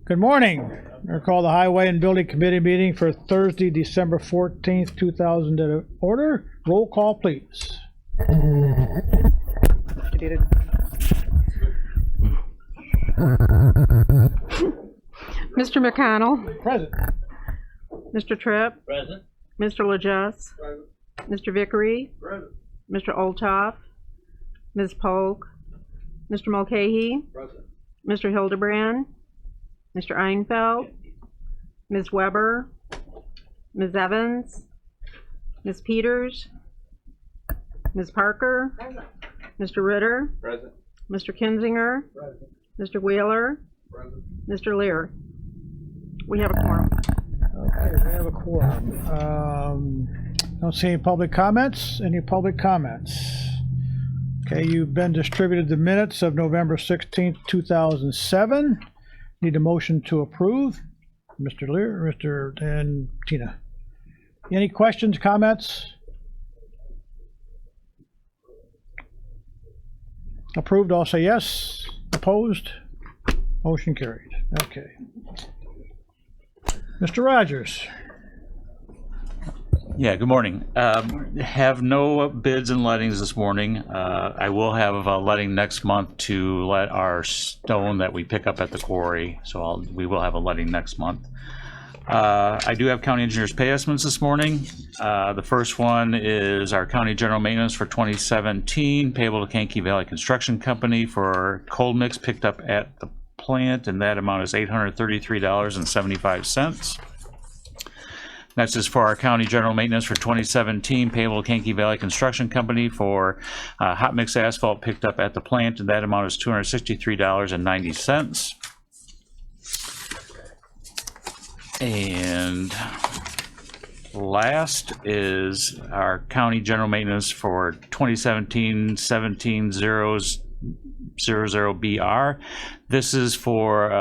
Good morning. We'll call the Highway and Building Committee meeting for Thursday, December 14th, 2000 to order. Roll call, please. Mr. McConnell. Present. Mr. Tripp. Present. Mr. LaJess. Present. Mr. Vickery. Present. Mr. Olthoff. Ms. Polk. Mr. Mulcahy. Present. Mr. Hildebrand. Mr. Einfeld. Ms. Weber. Ms. Evans. Ms. Peters. Ms. Parker. Present. Mr. Ritter. Present. Mr. Kinzinger. Present. Mr. Wheeler. Present. Mr. Lear. We have a quorum. Okay, we have a quorum. Don't see any public comments. Any public comments? Okay, you've been distributed the minutes of November 16th, 2007. Need a motion to approve. Mr. Lear, and Tina. Any questions, comments? Approved, I'll say yes. Opposed? Motion carried. Okay. Mr. Rogers. Yeah, good morning. Have no bids and lettings this morning. I will have a letting next month to let our stone that we pick up at the quarry. So we will have a letting next month. I do have county engineers pay estimates this morning. The first one is our county general maintenance for 2017, payable to Kankakee Valley Construction Company for cold mix picked up at the plant, and that amount is $833.75. Next is for our county general maintenance for 2017, payable to Kankakee Valley Construction Company for hot mix asphalt picked up at the plant, and that amount is $263.90. And last is our county general maintenance for 2017 1700BR. This is for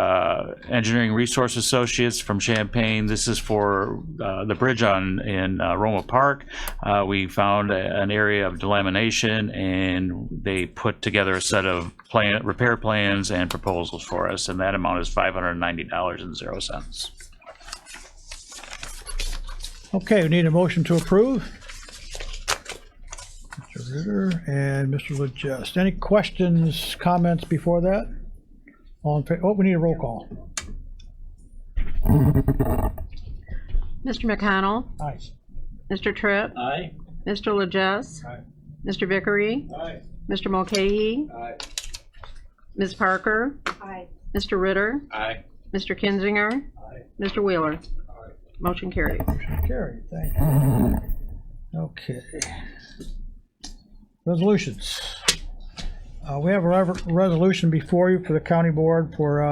Engineering Resource Associates from Champaign. This is for the bridge in Roma Park. We found an area of delamination, and they put together a set of repair plans and proposals for us, and that amount is $590.00. Okay, we need a motion to approve. Mr. Ritter and Mr. LaJust. Any questions, comments before that? All in favor? Oh, we need a roll call. Mr. McConnell. Aye. Mr. Tripp. Aye. Mr. LaJess. Aye. Mr. Vickery. Aye. Mr. Mulcahy. Aye. Ms. Parker. Aye. Mr. Ritter. Aye. Mr. Kinzinger. Aye. Mr. Wheeler. Aye. Motion carries. Motion carried. Thank you. Okay. Resolutions. We have a resolution before you for the county board for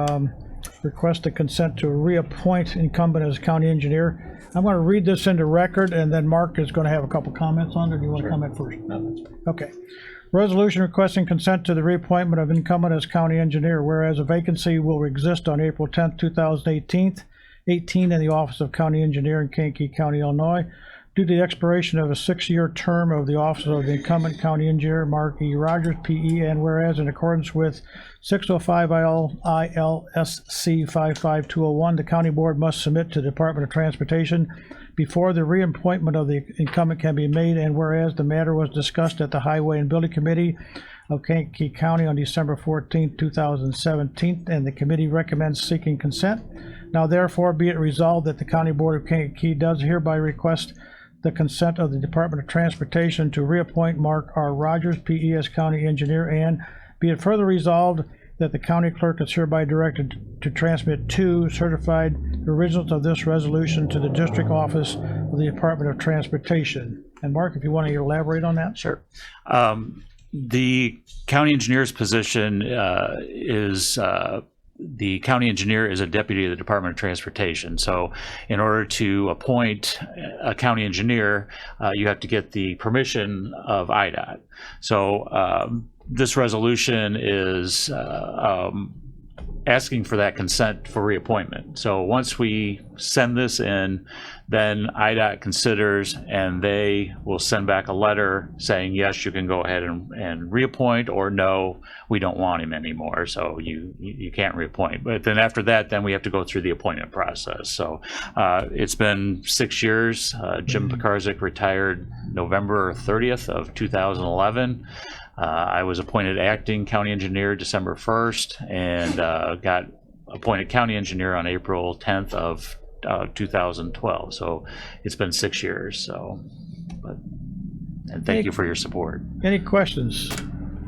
request to consent to reappoint incumbent as county engineer. I'm going to read this into record, and then Mark is going to have a couple comments on it. Do you want to comment first? No, that's fine. Okay. Resolution requesting consent to the reappointment of incumbent as county engineer, whereas a vacancy will exist on April 10th, 2018 in the office of county engineer in Kankakee County, Illinois, due to the expiration of a 6-year term of the office of the incumbent county engineer, Mark E. Rogers, P.E., and whereas in accordance with 605 ILSC 55201, the county board must submit to the Department of Transportation before the reappointment of the incumbent can be made, and whereas the matter was discussed at the Highway and Building Committee of Kankakee County on December 14, 2017, and the committee recommends seeking consent. Now therefore be it resolved that the County Board of Kankakee does hereby request the consent of the Department of Transportation to reappoint Mark R. Rogers, P.E. as county engineer, and be it further resolved that the county clerk is hereby directed to transmit 2 certified originals of this resolution to the district office of the Department of Transportation. And Mark, if you want to elaborate on that. Sure. The county engineer's position is the county engineer is a deputy of the Department of Transportation. So in order to appoint a county engineer, you have to get the permission of IDOT. So this resolution is asking for that consent for reappointment. So once we send this in, then IDOT considers, and they will send back a letter saying, yes, you can go ahead and reappoint, or no, we don't want him anymore, so you can't reappoint. But then after that, then we have to go through the appointment process. So it's been 6 years. Jim Pekarzik retired November 30th of 2011. I was appointed acting county engineer December 1st, and got appointed county engineer on April 10th of 2012. So it's been 6 years. So, and thank you for your support. Any questions?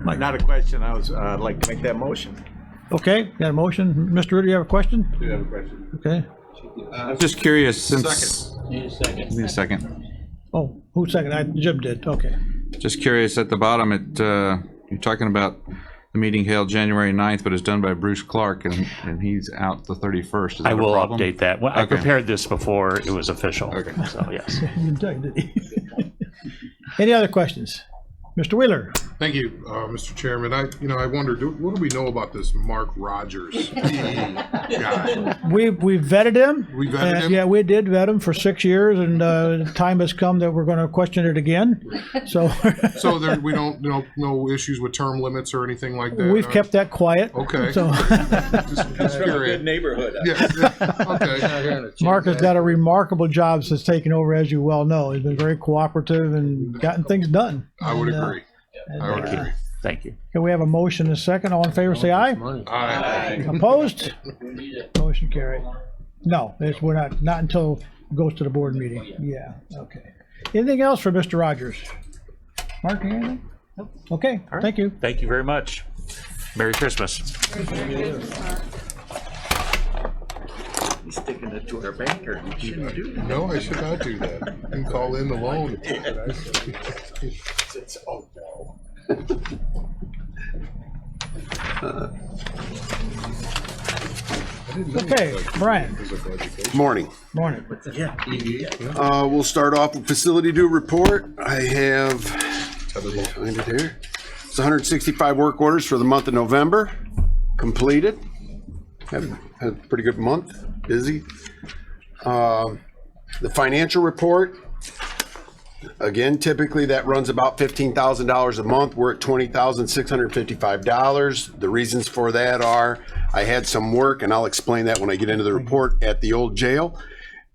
Not a question. I'd like to make that motion. Okay, got a motion. Mr. Ritter, you have a question? I do have a question. Okay. I'm just curious, since... Need a second. Oh, who seconded? Jim did, okay. Just curious, at the bottom, you're talking about the meeting held January 9th, but it's done by Bruce Clark, and he's out the 31st. Is that I will a problem? update that. Well, I Okay. prepared this before it was official. Okay. So, yes. You did, didn't you? Any other questions? Mr. Wheeler? Thank you, Mr. Chairman. I wondered, what do we know about this Mark Rogers guy? We vetted him. We vetted him? Yeah, we did vet him for 6 years, and the time has come that we're going to question it again. So So there, we don't, no issues with term limits or anything like that? we've kept that quiet. Okay. So Just curious. Neighborhood. Yeah, okay. Mark has got a remarkable job since taking over, as you well know. He's been very cooperative and gotten things done. I would agree. I would agree. Thank you. Can we have a motion and a second? All in favor, say aye. Aye. Opposed? Motion carried. No, we're not until it goes to the board meeting. Yeah, okay. Anything else for Mr. Rogers? Mark, anything? Okay, thank you. Thank you very much. Merry Christmas. He's sticking it to our banker. You shouldn't do that. No, I should not do that. You can call in the loan. Oh, no. Okay, Brian, Morning. morning. We'll start off with facility due report. I have, find it here. It's 165 work orders for the month of November, completed. Had a pretty good month, busy. The financial report, again, typically that runs about $15,000 a month. We're at $20,655. The reasons for that are I had some work, and I'll explain that when I get into the report, at the old jail.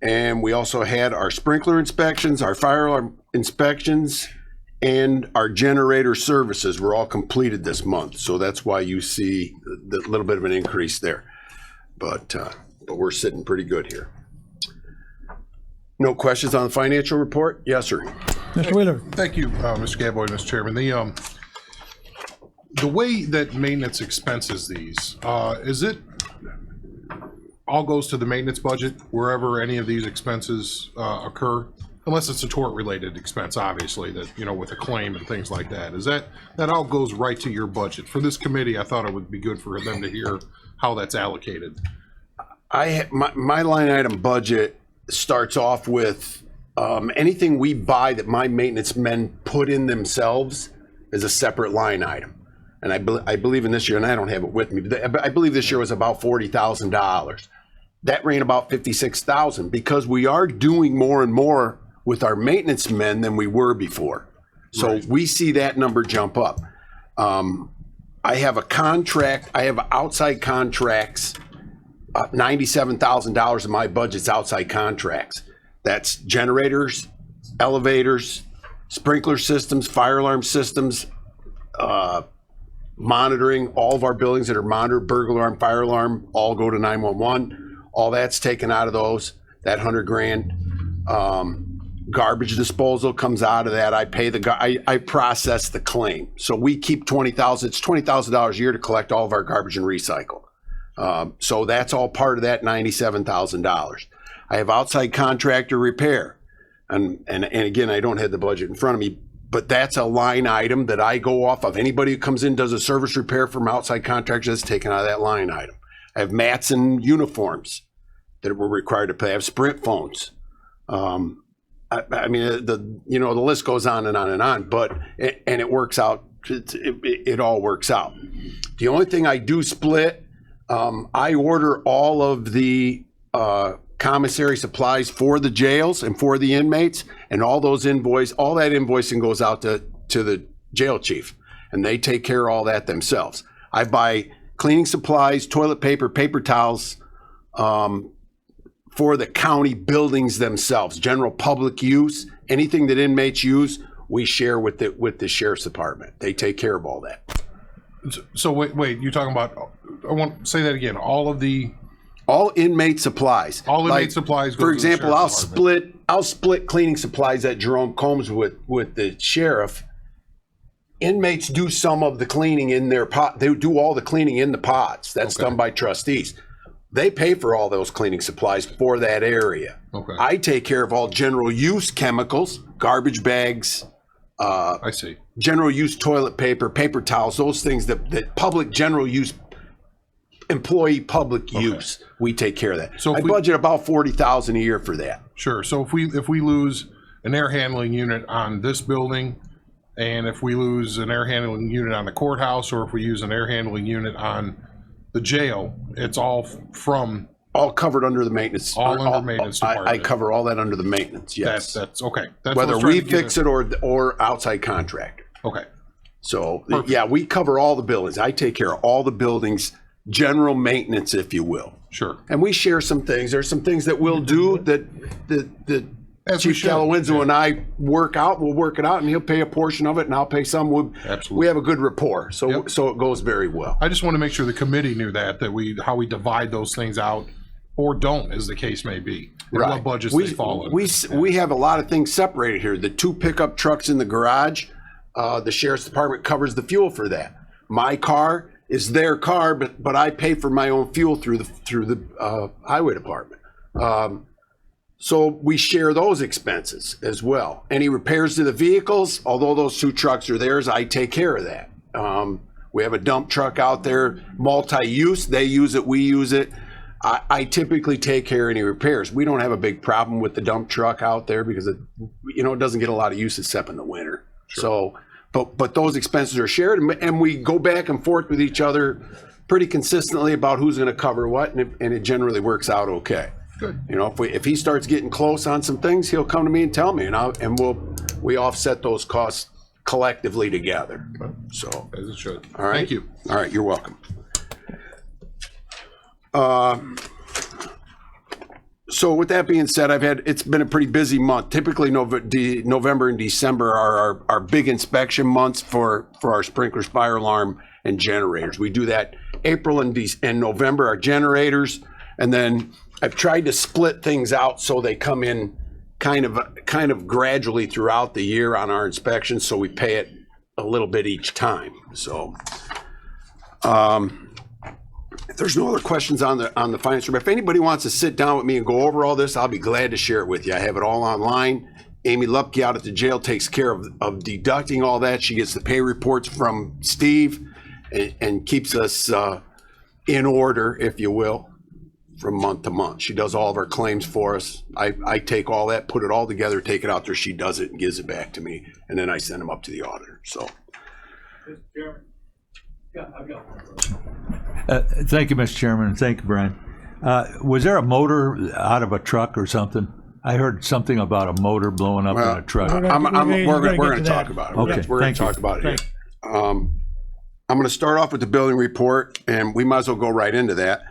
And we also had our sprinkler inspections, our fire alarm inspections, and our generator services were all completed this month. So that's why you see the little bit of an increase there. But we're sitting pretty good here. No questions on the financial report? Yes, sir. Mr. Wheeler? Thank you, Mr. Gadboy, Mr. Chairman. The way that maintenance expenses these, is it all goes to the maintenance budget wherever any of these expenses occur? Unless it's a tort-related expense, obviously, that, with a claim and things like that. Is that all goes right to your budget? For this committee, I thought it would be good for them to hear how that's allocated. My line item budget starts off with anything we buy that my maintenance men put in themselves is a separate line item. And I believe in this year, and I don't have it with me, but I believe this year was about $40,000. That ran about $56,000 because we are doing more and more with our maintenance men than we were before. So right. We see that number jump up. I have a contract, I have outside contracts, $97,000 of my budget's outside contracts. That's generators, elevators, sprinkler systems, fire alarm systems, monitoring. All of our buildings that are monitored, burglar alarm, fire alarm, all go to 911. All that's taken out of those, that $100,000. Garbage disposal comes out of that. I pay I process the claim. So we keep $20,000. It's $20,000 a year to collect all of our garbage and recycle. So that's all part of that $97,000. I have outside contractor repair. And again, I don't have the budget in front of me, but that's a line item that I go off of. Anybody who comes in, does a service repair from outside contractors, that's taken out of that line item. I have mats and uniforms that we're required to pay. I have Sprint phones. I mean, the list goes on and on and on, but it works out. It all works out. The only thing I do split I order all of the commissary supplies for the jails and for the inmates, and all that invoicing goes out to the jail chief, and they take care of all that themselves. I buy cleaning supplies, toilet paper, paper towels, for the county buildings themselves, general public use, anything that inmates use, we share with the sheriff's department. They take care of all that. So wait, you're talking about, I want to say that again, all Inmate supplies. All inmate Like, supplies go For to the example, sheriff's department. I'll split cleaning supplies that Jerome Combs with the sheriff. Inmates do some of the cleaning in their pot. They do all the cleaning in the pods. That's Okay. done by trustees. They pay for all those cleaning supplies for that area. Okay. I take care of all general use chemicals, garbage bags, I see. general use toilet paper, paper towels, those things that public general use, employee public use, we take care of that. So I if we- budget about $40,000 a year for that. Sure. So if we lose an air handling unit on this building, and if we lose an air handling unit on the courthouse, or if we use an air handling unit on the jail, it's all from All covered under the maintenance. All under maintenance I department. cover all that under the maintenance, yes. that's okay. That's Whether we fix it or outside contractor. Okay. So, Perfect. yeah, we cover all the buildings. I take care of all the buildings, general maintenance, if you will. Sure. And we share some things. There's some things that we'll do that As we Chief should, Gallowenzo yeah. and I work out. We'll work it out, and he'll pay a portion of it, and I'll pay some. Absolutely. We have a good rapport, so Yep. so it goes very well. I just want to make sure the committee knew that how we divide those things out, or don't, as the case may be. And what budgets they fall in. We have a lot of things separated here. The 2 pickup trucks in the garage, the sheriff's department covers the fuel for that. My car is their car, but I pay for my own fuel through the highway department. So we share those expenses as well. Any repairs to the vehicles, although those 2 trucks are theirs, I take care of that. We have a dump truck out there, multi-use. They use it, we use it. I typically take care of any repairs. We don't have a big problem with the dump truck out there because it doesn't get a lot of use except in the winter. So, but those expenses are shared, and we go back and forth with each other pretty consistently about who's going to cover what, and it generally works out okay. Good. If he starts getting close on some things, he'll come to me and tell me, and we offset those costs collectively together. So, As it should. all right. Thank you. All right, you're welcome. So with that being said, it's been a pretty busy month. Typically November and December are our big inspection months for our sprinklers, fire alarm, and generators. We do that April and November, our generators, and then I've tried to split things out so they come in kind of gradually throughout the year on our inspections, so we pay it a little bit each time. So if there's no other questions on the finance room, if anybody wants to sit down with me and go over all this, I'll be glad to share it with you. I have it all online. Amy Lupke out at the jail takes care of deducting all that. She gets the pay reports from Steve and keeps us in order, if you will, from month to month. She does all of our claims for us. I take all that, put it all together, take it out there. She does it and gives it back to me, and then I send them up to the auditor. So. Thank you, Mr. Chairman, and thank you, Brian. Was there a motor out of a truck or something? I heard something about a motor blowing up in a truck. We're We're gonna going get to to talk that. about it. Okay, We're going thank to you. talk about it here. I'm going to start off with the building report, and we might as well go right into that.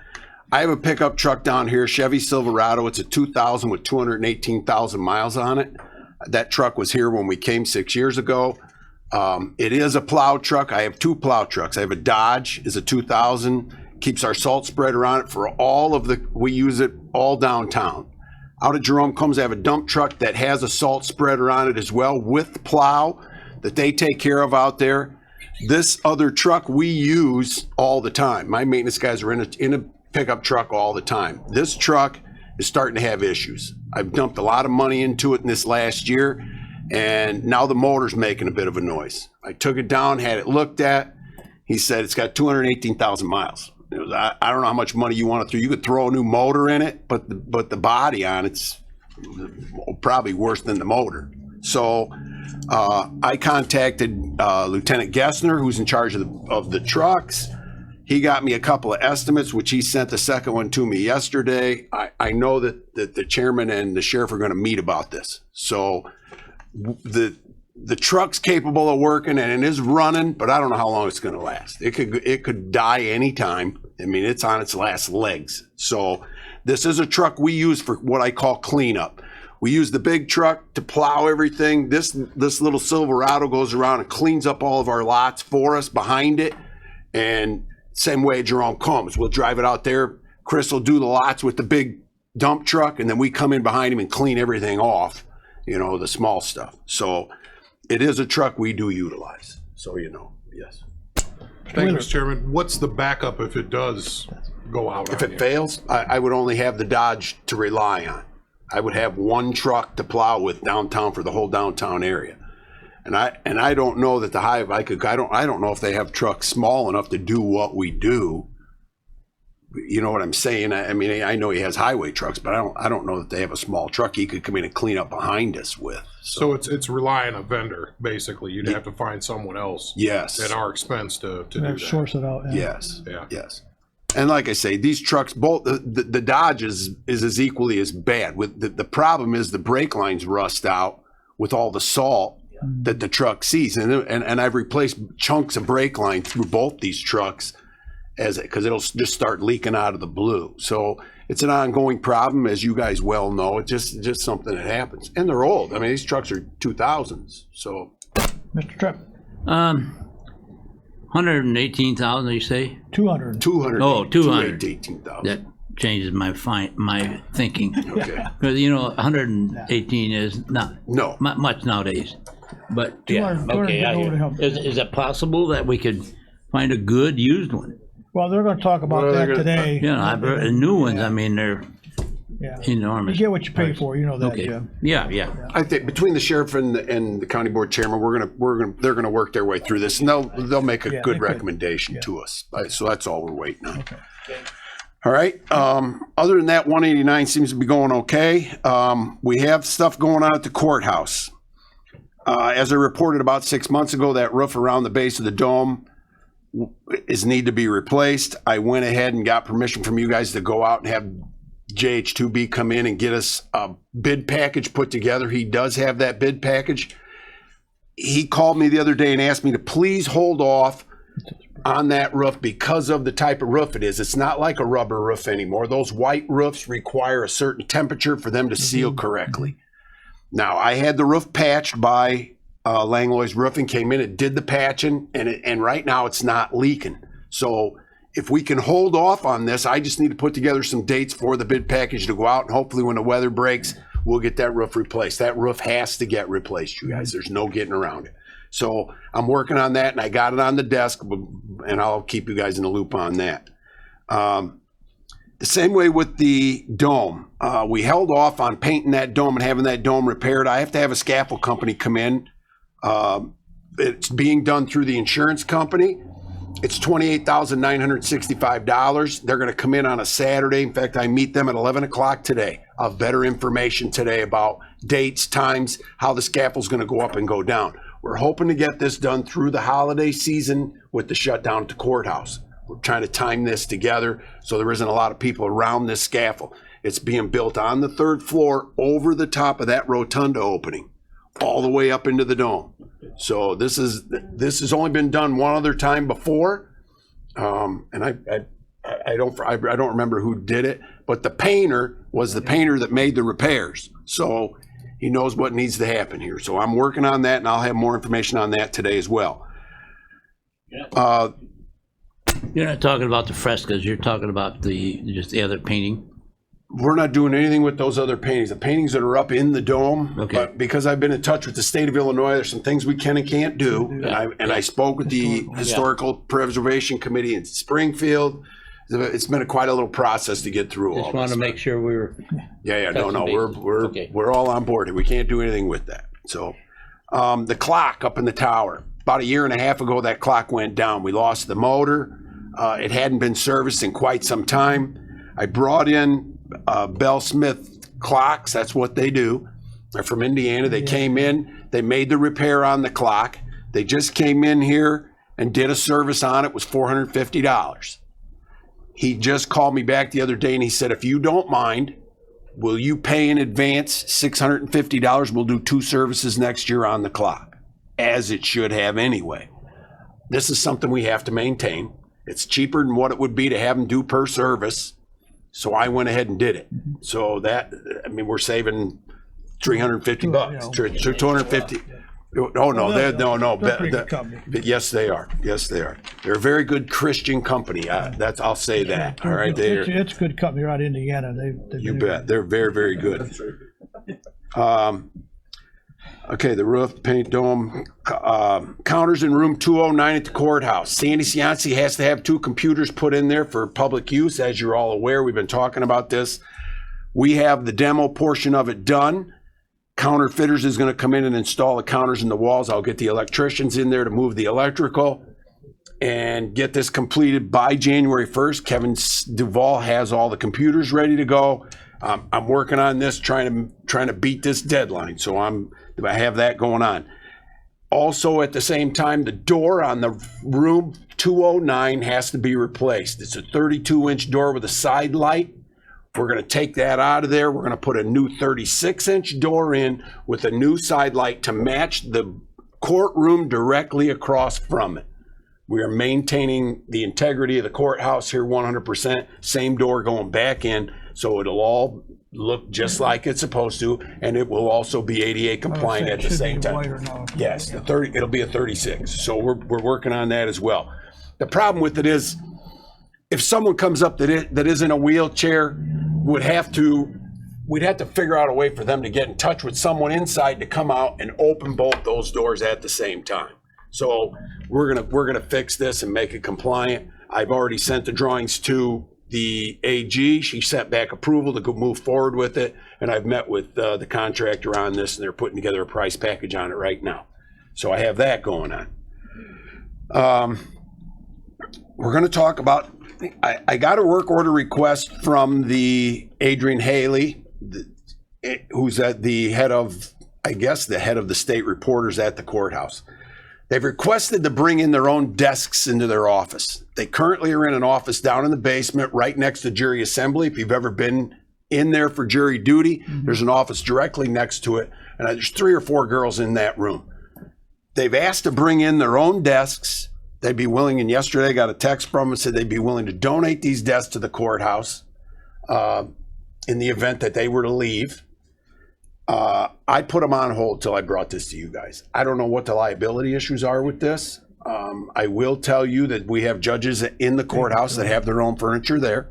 I have a pickup truck down here, Chevy Silverado. It's a 2000 with 218,000 miles on it. That truck was here when we came 6 years ago. It is a plow truck. I have 2 plow trucks. I have a Dodge, is a 2000, keeps our salt spreader on it for we use it all downtown. Out at Jerome Combs, I have a dump truck that has a salt spreader on it as well with plow that they take care of out there. This other truck we use all the time. My maintenance guys are in a pickup truck all the time. This truck is starting to have issues. I've dumped a lot of money into it in this last year, and now the motor's making a bit of a noise. I took it down, had it looked at. He said it's got 218,000 miles. It was, I don't know how much money you want to throw. You could throw a new motor in it, but the body on it's probably worse than the motor. So I contacted Lieutenant Gessner, who's in charge of the trucks, He got me a couple of estimates, which he sent the second one to me yesterday. I know that the chairman and the sheriff are going to meet about this. So the truck's capable of working and it is running, but I don't know how long it's going to last. It could die anytime. I mean, it's on its last legs. So this is a truck we use for what I call cleanup. We use the big truck to plow everything. This little Silverado goes around and cleans up all of our lots for us behind it. And same way Jerome comes. We'll drive it out there. Chris will do the lots with the big dump truck, and then we come in behind him and clean everything off, the small stuff. So it is a truck we do utilize. So, yes. Thank you, Mr. Chairman. What's the backup if it does go out? If it fails, I would only have the Dodge to rely on. I would have one truck to plow with downtown for the whole downtown area. And I don't know that the Hive, I don't know if they have trucks small enough to do what we do. You know what I'm saying? I mean, I know he has highway trucks, but I don't know that they have a small truck he could come in and clean up behind us with. So it's relying on a vendor, basically. You'd have to find someone else. Yes. At our expense to do that. Source it out. Yeah. Yes. Yeah. Yes. And like I say, these trucks, both the Dodge is as equally as bad. With the problem is the brake lines rust out with all the salt that the truck sees, and I've replaced chunks of brake line through both these trucks because it'll just start leaking out of the blue. So it's an ongoing problem, as you guys well know. It's just something that happens, and they're old. I mean, these trucks are 2000s. So, Mr. Tripp, 118,000, you say? 200. 200. Oh, 200. 218,000. That changes my thinking. Okay. Because 118 is not No. much nowadays. But yeah, 200 okay. get over to him. Is it possible that we could find a good used one? Well, they're going to talk about Well, that they're gonna- today. I've heard new ones. I mean, they're Yeah. You enormous. get what you pay for. You know that, Okay. Jim. Yeah. I think between the sheriff and the county board chairman, they're gonna work their way through this, and they'll make a Yeah, good they could. recommendation to us. So that's all we're waiting on. Okay. All right. Other than that, 189 seems to be going okay. We have stuff going on at the courthouse. As I reported about 6 months ago, that roof around the base of the dome need to be replaced. I went ahead and got permission from you guys to go out and have JH2B come in and get us a bid package put together. He does have that bid package. He called me the other day and asked me to please hold off on that roof because of the type of roof it is. It's not like a rubber roof anymore. Those white roofs require a certain temperature for them to seal correctly. Now, I had the roof patched by Langlois Roofing, came in, it did the patching, and right now it's not leaking. So if we can hold off on this, I just need to put together some dates for the bid package to go out, and hopefully when the weather breaks, we'll get that roof replaced. That roof has to get replaced, you guys. There's no getting around it. So I'm working on that, and I got it on the desk, and I'll keep you guys in the loop on that. The same way with the dome. We held off on painting that dome and having that dome repaired. I have to have a scaffold company come in. It's being done through the insurance company. It's $28,965. They're going to come in on a Saturday. In fact, I meet them at 11 o'clock today. I'll have better information today about dates, times, how the scaffold's going to go up and go down. We're hoping to get this done through the holiday season with the shutdown at the courthouse. We're trying to time this together so there isn't a lot of people around this scaffold. It's being built on the third floor over the top of that rotunda opening, all the way up into the dome. So this has only been done one other time before, and I don't remember who did it, but the painter was the painter that made the repairs. So he knows what needs to happen here. So I'm working on that, and I'll have more information on that today as well. You're not talking about the frescoes. You're talking about just the other painting. We're not doing anything with those other paintings. The paintings that are up in the dome, Okay. but because I've been in touch with the state of Illinois, there's some things we can and can't do. And I spoke with the Historical Preservation Committee in Springfield. It's been quite a little process to get through all Just wanted this. to make sure we were. We're all on board. We can't do anything with that. So the clock up in the tower. About a year and a half ago, that clock went down. We lost the motor. It hadn't been serviced in quite some time. I brought in Bell Smith clocks. That's what they do. They're from Indiana. They came in. They made the repair on the clock. They just came in here and did a service on it, was $450. He just called me back the other day and he said, if you don't mind, will you pay in advance $650? We'll do 2 services next year on the clock, as it should have anyway. This is something we have to maintain. It's cheaper than what it would be to have them do per service. So I went ahead and did it. So that, I mean, we're saving $350, 250. Oh, no, no. They're a pretty good company. Yes, they are. Yes, they are. They're a very good Christian company. I'll say that. All right. It's a good company right in Indiana. You bet. They're very, very good. Okay, the roof, paint, dome, counters in room 209 at the courthouse. Sandy Cianci has to have 2 computers put in there for public use. As you're all aware, we've been talking about this. We have the demo portion of it done. Counterfeiters is going to come in and install the counters in the walls. I'll get the electricians in there to move the electrical and get this completed by January 1st. Kevin Duvall has all the computers ready to go. I'm working on this, trying to beat this deadline. So I have that going on. Also, at the same time, the door on the room 209 has to be replaced. It's a 32-inch door with a side light. We're going to take that out of there. We're going to put a new 36-inch door in with a new side light to match the courtroom directly across from it. We are maintaining the integrity of the courthouse here 100%. Same door going back in, so it'll all look just like it's supposed to, and it will also be ADA compliant at the same time. Yes, it'll be a 36. So we're working on that as well. The problem with it is, if someone comes up that is in a wheelchair, we'd have to figure out a way for them to get in touch with someone inside to come out and open both those doors at the same time. So we're gonna fix this and make it compliant. I've already sent the drawings to the AG. She sent back approval to go move forward with it, and I've met with the contractor on this, and they're putting together a price package on it right now. So I have that going on. We're going to talk about. I got a work order request from the Adrian Haley, who's at the head of, I guess, the head of the state reporters at the courthouse. They've requested to bring in their own desks into their office. They currently are in an office down in the basement right next to jury assembly. If you've ever been in there for jury duty, there's an office directly next to it. And there's 3 or 4 girls in that room. They've asked to bring in their own desks. They'd be willing, and yesterday I got a text from them and said they'd be willing to donate these desks to the courthouse in the event that they were to leave. I put them on hold till I brought this to you guys. I don't know what the liability issues are with this. I will tell you that we have judges in the courthouse that have their own furniture there.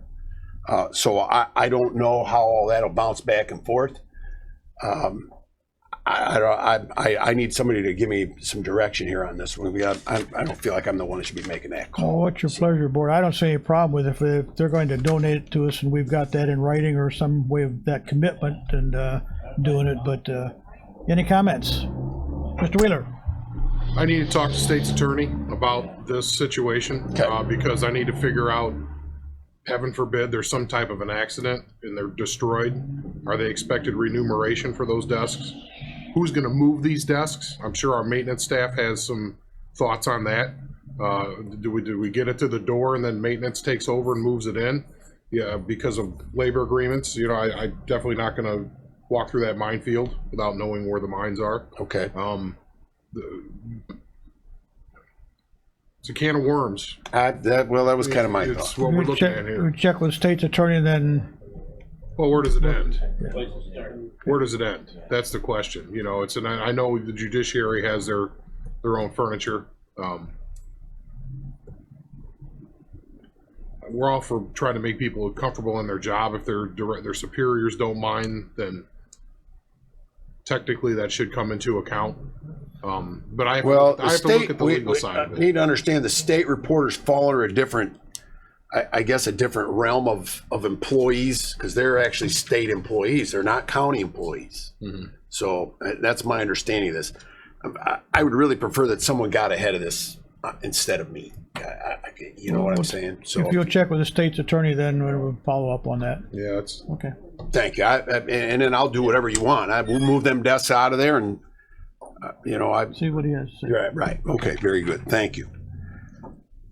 So I don't know how all that'll bounce back and forth. I need somebody to give me some direction here on this one. I don't feel like I'm the one that should be making that call. Well, what's your pleasure, board? I don't see any problem with it if they're going to donate it to us and we've got that in writing or some way of that commitment and doing it. But any comments? Mr. Wheeler? I need to talk to state's attorney about this situation because I need to figure out, heaven forbid, there's some type of an accident and they're destroyed. Are they expected remuneration for those desks? Who's going to move these desks? I'm sure our maintenance staff has some thoughts on that. Do we get it to the door and then maintenance takes over and moves it in? Yeah, because of labor agreements. You know, I definitely not going to walk through that minefield without knowing where the mines are. Okay. It's a can of worms. That was kind of my It's thought. what we're looking at here. We check with state's attorney and then. Well, where does it end? Where does it end? That's the question. You know, I know the judiciary has their own furniture. We're all for trying to make people comfortable in their job. If their superiors don't mind, then technically that should come into account. But I have to look at the legal side of it. We need to understand the state reporters fall under a different, I guess, a different realm of employees, because they're actually state employees. They're not county employees. Mm-hmm. So that's my understanding of this. I would really prefer that someone got ahead of this instead of me. You know what I'm saying? So if you'll check with the state's attorney, then we'll follow up on that. Yeah, it's okay. Thank you. And then I'll do whatever you want. We'll move them desks out of there and, see what he has to say. Right. Okay, very good. Thank you.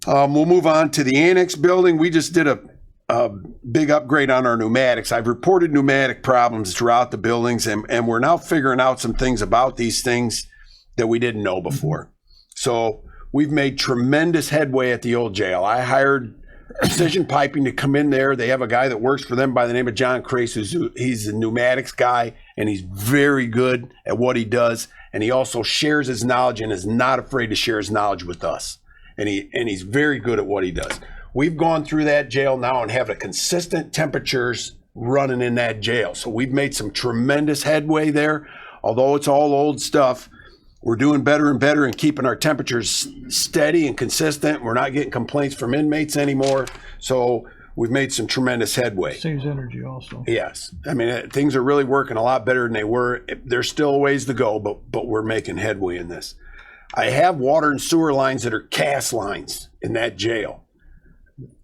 We'll move on to the Annex Building. We just did a big upgrade on our pneumatics. I've reported pneumatic problems throughout the buildings, and we're now figuring out some things about these things that we didn't know before. So we've made tremendous headway at the old jail. I hired Precision Piping to come in there. They have a guy that works for them by the name of John Crace. He's a pneumatics guy, and he's very good at what he does. And he also shares his knowledge and is not afraid to share his knowledge with us. And he's very good at what he does. We've gone through that jail now and have a consistent temperatures running in that jail. So we've made some tremendous headway there. Although it's all old stuff, we're doing better and better and keeping our temperatures steady and consistent. We're not getting complaints from inmates anymore. So we've made some tremendous headway. Saves energy also. Yes. I mean, things are really working a lot better than they were. There's still a ways to go, but we're making headway in this. I have water and sewer lines that are cast lines in that jail.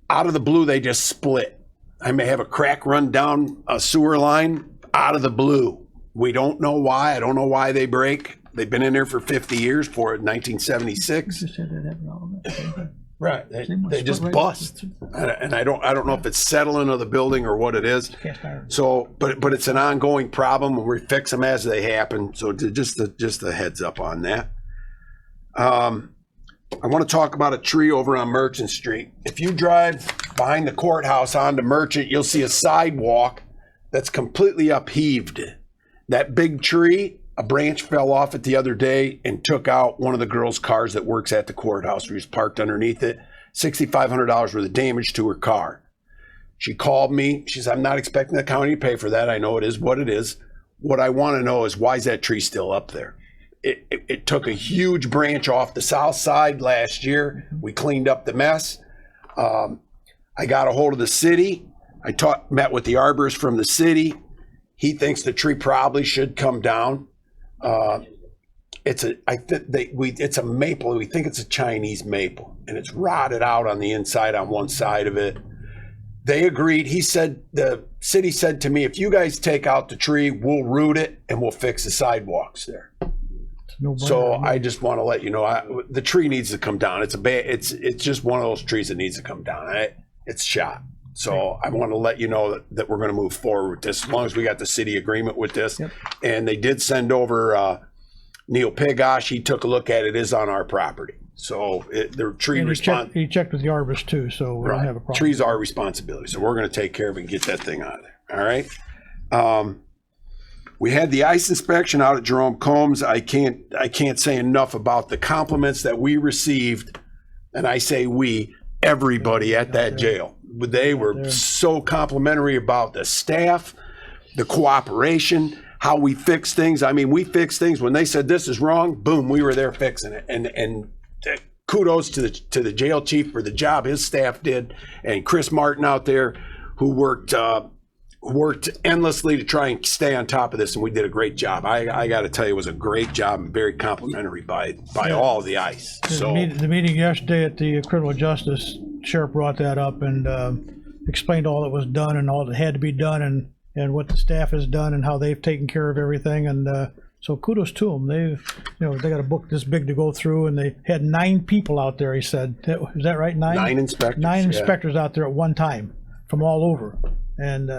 Out of the blue, they just split. I may have a crack run down a sewer line out of the blue. We don't know why. I don't know why they break. They've been in there for 50 years, for 1976. Right. They just bust. And I don't know if it's settling of the building or what it is. So, but it's an ongoing problem, and we fix them as they happen. So just a heads up on that. I want to talk about a tree over on Merchant Street. If you drive behind the courthouse onto Merchant, you'll see a sidewalk that's completely upheaved. That big tree, a branch fell off it the other day and took out one of the girls' cars that works at the courthouse. We was parked underneath it. $6,500 worth of damage to her car. She called me. She said, I'm not expecting the county to pay for that. I know it is what it is. What I want to know is, why is that tree still up there? It took a huge branch off the south side last year. We cleaned up the mess. I got a hold of the city. Met with the arborist from the city. He thinks the tree probably should come down. It's a maple. We think it's a Chinese maple, and it's rotted out on the inside on one side of it. They agreed. The city said to me, if you guys take out the tree, we'll root it and we'll fix the sidewalks there. So I just want to let you know, the tree needs to come down. It's just one of those trees that needs to come down. It's shot. So I want to let you know that we're going to move forward with this, as long as we got the city agreement with this. Yep. And they did send over Neil Pigosh. He took a look at it. It is on our property. So the tree he checked with the arborist too, so we don't have a problem. Trees are our responsibility. So we're going to take care of it and get that thing out of there. All right. We had the ice inspection out at Jerome Combs. I can't say enough about the compliments that we received, and I say we, everybody at that jail. They were so complimentary about the staff, the cooperation, how we fix things. I mean, we fix things. When they said this is wrong, boom, we were there fixing it. And kudos to the jail chief for the job his staff did, and Chris Martin out there, who worked endlessly to try and stay on top of this, and we did a great job. I got to tell you, it was a great job and very complimentary by all of the ICE. So the meeting yesterday at the criminal justice, sheriff brought that up and explained all that was done and all that had to be done, and what the staff has done and how they've taken care of everything. And so kudos to them. They got a book this big to go through, and they had 9 people out there. He said, is that right? 9 inspectors. 9 inspectors out there at one time from all over, and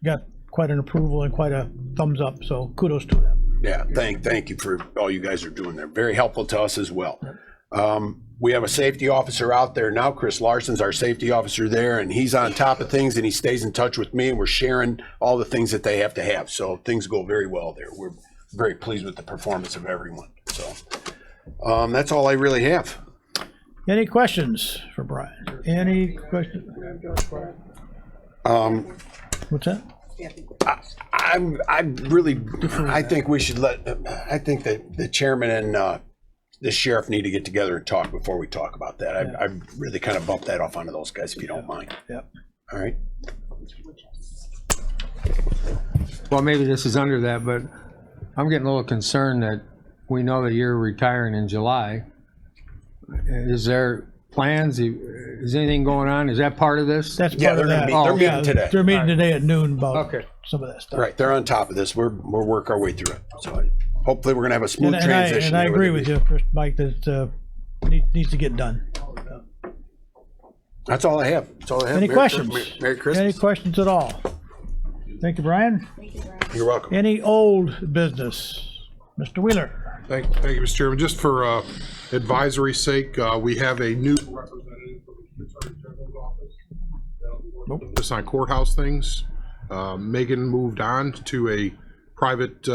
got quite an approval and quite a thumbs up. So kudos to them. Yeah, thank you for all you guys are doing there. Very helpful to us as well. We have a safety officer out there now. Chris Larson's our safety officer there, and he's on top of things, and he stays in touch with me, and we're sharing all the things that they have to have. So things go very well there. We're very pleased with the performance of everyone. So that's all I really have. Any questions for Brian? Any questions? What's that? I think we should I think that the chairman and the sheriff need to get together and talk before we talk about that. I really kind of bumped that off onto those guys, if you don't mind. Yep. All right. Well, maybe this is under that, but I'm getting a little concerned that we know that you're retiring in July. Is there plans? Is anything going on? Is that part of this? That's part of that. They're meeting today. They're meeting today at noon about some of that stuff. Right. They're on top of this. We'll work our way through it. So hopefully we're going to have a smooth transition. And I agree with you, Mike, that needs to get done. That's all I have. That's all I have. Any Merry questions? Merry Any Christmas. questions at all? Thank you, Brian. You're welcome. Any old business? Mr. Wheeler. Thank you, Mr. Chairman. Just for advisory sake, we have a new representative from the Attorney General's office that'll be working just on courthouse things. Megan moved on to a private,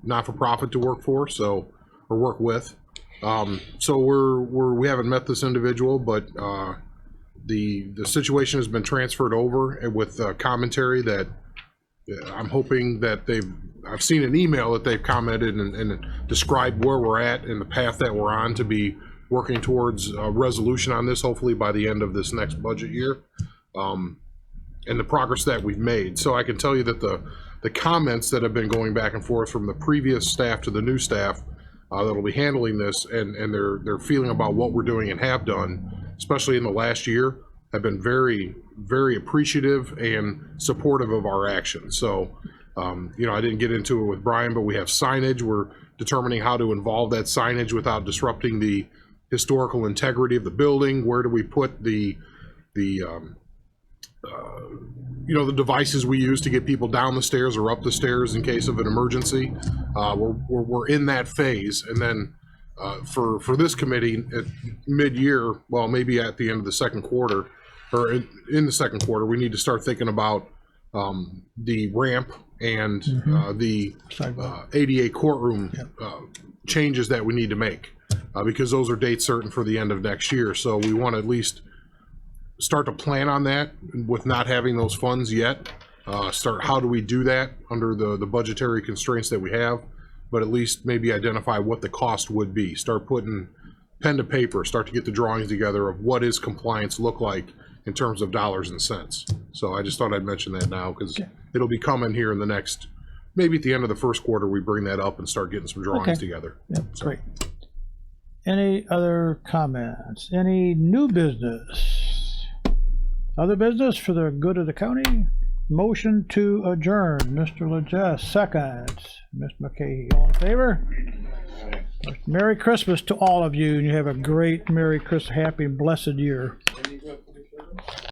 not-for-profit to work for, or work with. So we haven't met this individual, but the situation has been transferred over with commentary that I'm hoping that I've seen an email that they've commented and described where we're at and the path that we're on to be working towards a resolution on this, hopefully by the end of this next budget year, and the progress that we've made. So I can tell you that the comments that have been going back and forth from the previous staff to the new staff that'll be handling this and their feeling about what we're doing and have done, especially in the last year, have been very, very appreciative and supportive of our actions. So, I didn't get into it with Brian, but we have signage. We're determining how to involve that signage without disrupting the historical integrity of the building. Where do we put the devices we use to get people down the stairs or up the stairs in case of an emergency? We're in that phase. And then for this committee at mid-year, well, maybe at the end of the second quarter, or in the second quarter, we need to start thinking about the ramp and the ADA courtroom changes that we need to make, because those are date certain for the end of next year. So we want to at least start to plan on that with not having those funds yet. How do we do that under the budgetary constraints that we have, but at least maybe identify what the cost would be. Start putting pen to paper, start to get the drawings together of what is compliance look like in terms of dollars and cents. So I just thought I'd mention that now because it'll be coming here in the next, maybe at the end of the first quarter, we bring that up and start getting some drawings together. Yep, great. Any other comments? Any new business? Other business for the good of the county? Motion to adjourn. Mr. Legess, second. Ms. McKay, all in favor? Merry Christmas to all of you, and you have a great Merry Christmas, happy, blessed year.